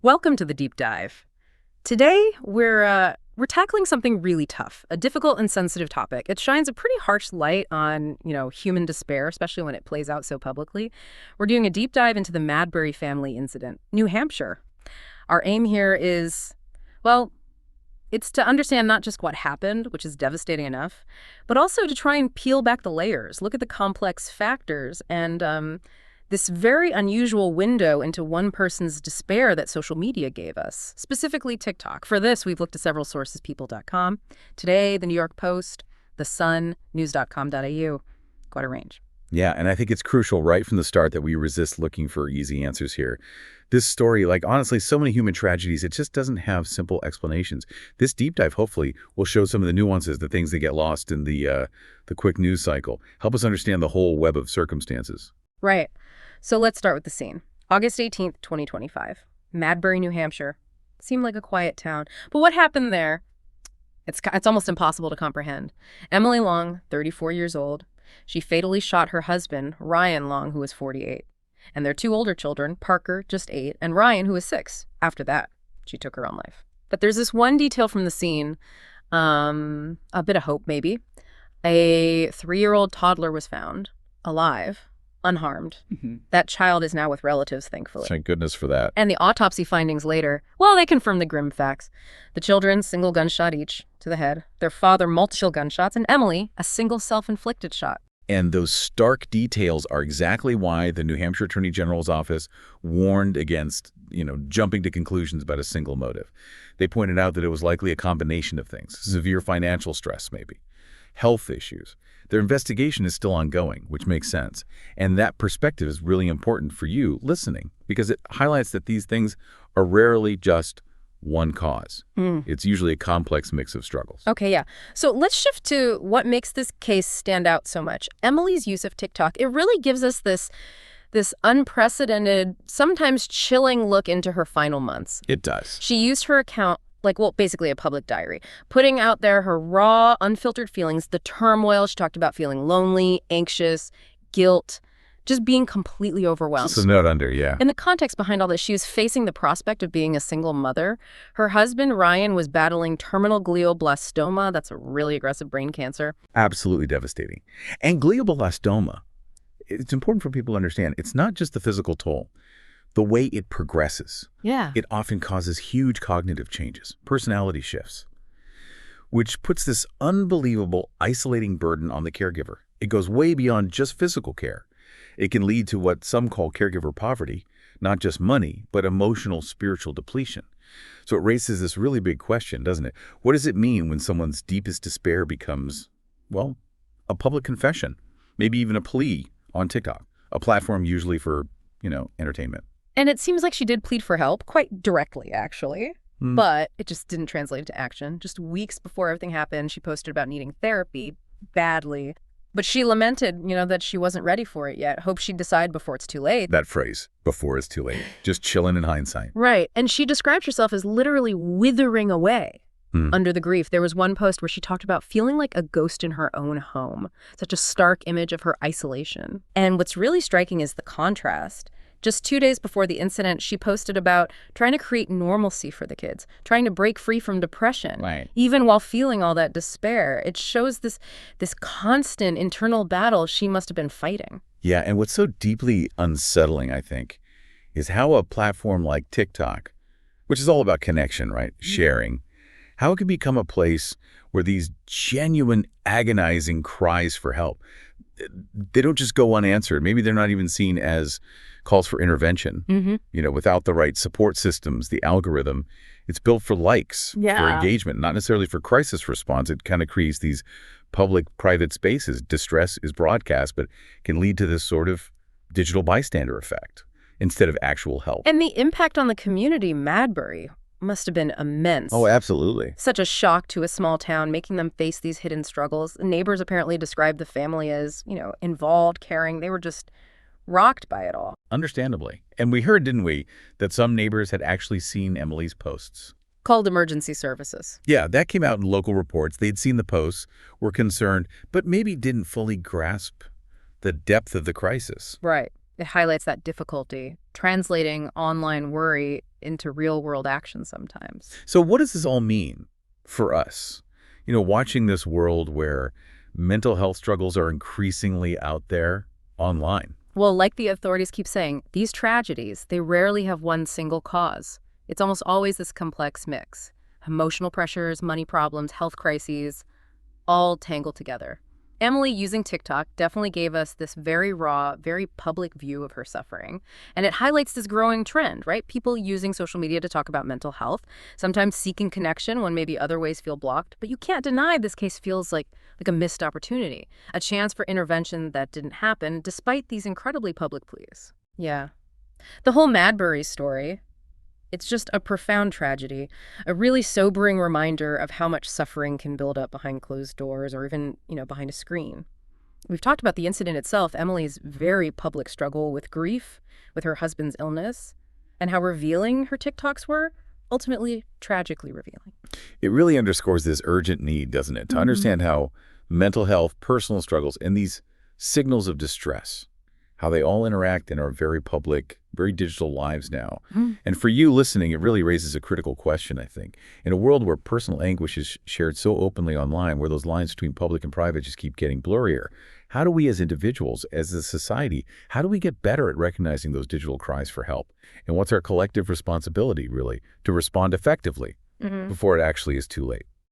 Welcome to the deep dive. Today, we're tackling something really tough, a difficult and sensitive topic. It shines a pretty harsh light on, human despair, especially when it plays out so publicly. We're doing a deep dive into the Madbury family incident, New Hampshire. Our aim here is, well, it's to understand not just what happened, which is devastating enough, but also to try and peel back the layers, look at the complex factors, and this very unusual window into one person's despair that social media gave us, specifically TikTok. For this, we've looked at several sources, people.com, Today, the New York Post, The Sun, news.com.au. Quite a range. Yeah, and I think it's crucial right from the start that we resist looking for easy answers here. This story, like honestly, so many human tragedies, it just doesn't have simple explanations. This deep dive, hopefully, will show some of the nuances, the things that get lost in the quick news cycle. Help us understand the whole web of circumstances. Right. So let's start with the scene. August 18th, 2025. Madbury, New Hampshire. Seemed like a quiet town. But what happened there? It's almost impossible to comprehend. Emily Long, 34 years old. She fatally shot her husband, Ryan Long, who was 48. And their two older children, Parker, just 8, and Ryan, who was 6. After that, she took her own life. But there's this one detail from the scene, a bit of hope maybe. A 3-year-old toddler was found, alive, unharmed. That child is now with relatives, thankfully. Thank goodness for that. And the autopsy findings later, well, they confirm the grim facts. The children, single gunshot each to the head. Their father, multiple gunshots. And Emily, a single self-inflicted shot. And those stark details are exactly why the New Hampshire Attorney General's office warned against, jumping to conclusions about a single motive. They pointed out that it was likely a combination of things. Severe financial stress, maybe. Health issues. Their investigation is still ongoing, which makes sense. And that perspective is really important for you listening because it highlights that these things are rarely just one cause. It's usually a complex mix of struggles. Okay, yeah. So let's shift to what makes this case stand out so much. Emily's use of TikTok, it really gives us this unprecedented, sometimes chilling look into her final months. It does. She used her account basically a public diary, putting out there her raw, unfiltered feelings, the turmoil. She talked about feeling lonely, anxious, guilt, just being completely overwhelmed. Just a note under, yeah. In the context behind all this, she was facing the prospect of being a single mother. Her husband, Ryan, was battling terminal glioblastoma. That's a really aggressive brain cancer. Absolutely devastating. And glioblastoma, it's important for people to understand, it's not just the physical toll. The way it progresses, it often causes huge cognitive changes, personality shifts, which puts this unbelievable isolating burden on the caregiver. It goes way beyond just physical care. It can lead to what some call caregiver poverty, not just money, but emotional, spiritual depletion. So it raises this really big question, doesn't it? What does it mean when someone's deepest despair becomes, well, a public confession, maybe even a plea on TikTok, a platform usually for, entertainment? And it seems like she did plead for help, quite directly, actually. But it just didn't translate into action. Just weeks before everything happened, she posted about needing therapy badly. But she lamented, that she wasn't ready for it yet. Hope she'd decide before it's too late. That phrase, before it's too late. Just chilling in hindsight. Right. And she described herself as literally withering away under the grief. There was one post where she talked about feeling like a ghost in her own home. Such a stark image of her isolation. And what's really striking is the contrast. Just 2 days before the incident, she posted about trying to create normalcy for the kids, trying to break free from depression, even while feeling all that despair. It shows this constant internal battle she must have been fighting. Yeah, and what's so deeply unsettling, I think, is how a platform like TikTok, which is all about connection, right, sharing, how it can become a place where these genuine, agonizing cries for help, they don't just go unanswered. Maybe they're not even seen as calls for intervention, without the right support systems, the algorithm. It's built for likes, for engagement, not necessarily for crisis response. It kind of creates these public-private spaces. Distress is broadcast, but can lead to this sort of digital bystander effect instead of actual help. And the impact on the community, Madbury, must have been immense. Oh, absolutely. Such a shock to a small town, making them face these hidden struggles. Neighbors apparently described the family as, involved, caring. They were just rocked by it all. Understandably. And we heard, didn't we, that some neighbors had actually seen Emily's posts. Called emergency services. Yeah, that came out in local reports. They'd seen the posts, were concerned, but maybe didn't fully grasp the depth of the crisis. Right. It highlights that difficulty. Translating online worry into real-world action sometimes. So what does this all mean for us? Watching this world where mental health struggles are increasingly out there online. Well, like the authorities keep saying, these tragedies, they rarely have one single cause. It's almost always this complex mix. Emotional pressures, money problems, health crises, all tangled together. Emily, using TikTok, definitely gave us this very raw, very public view of her suffering. And it highlights this growing trend, right? People using social media to talk about mental health, sometimes seeking connection when maybe other ways feel blocked. But you can't deny this case feels like a missed opportunity, a chance for intervention that didn't happen despite these incredibly public pleas. Yeah. The whole Madbury story, it's just a profound tragedy, a really sobering reminder of how much suffering can build up behind closed doors or even, behind a screen. We've talked about the incident itself, Emily's very public struggle with grief, with her husband's illness, and how revealing her TikToks were, ultimately tragically revealing. It really underscores this urgent need, doesn't it, to understand how mental health, personal struggles, and these signals of distress, how they all interact in our very public, very digital lives now. And for you listening, it really raises a critical question, I think. In a world where personal anguish is shared so openly online, where those lines between public and private just keep getting blurrier, how do we as individuals, as a society, how do we get better at recognizing those digital cries for help? And what's our collective responsibility, really, to respond effectively before it actually is too late?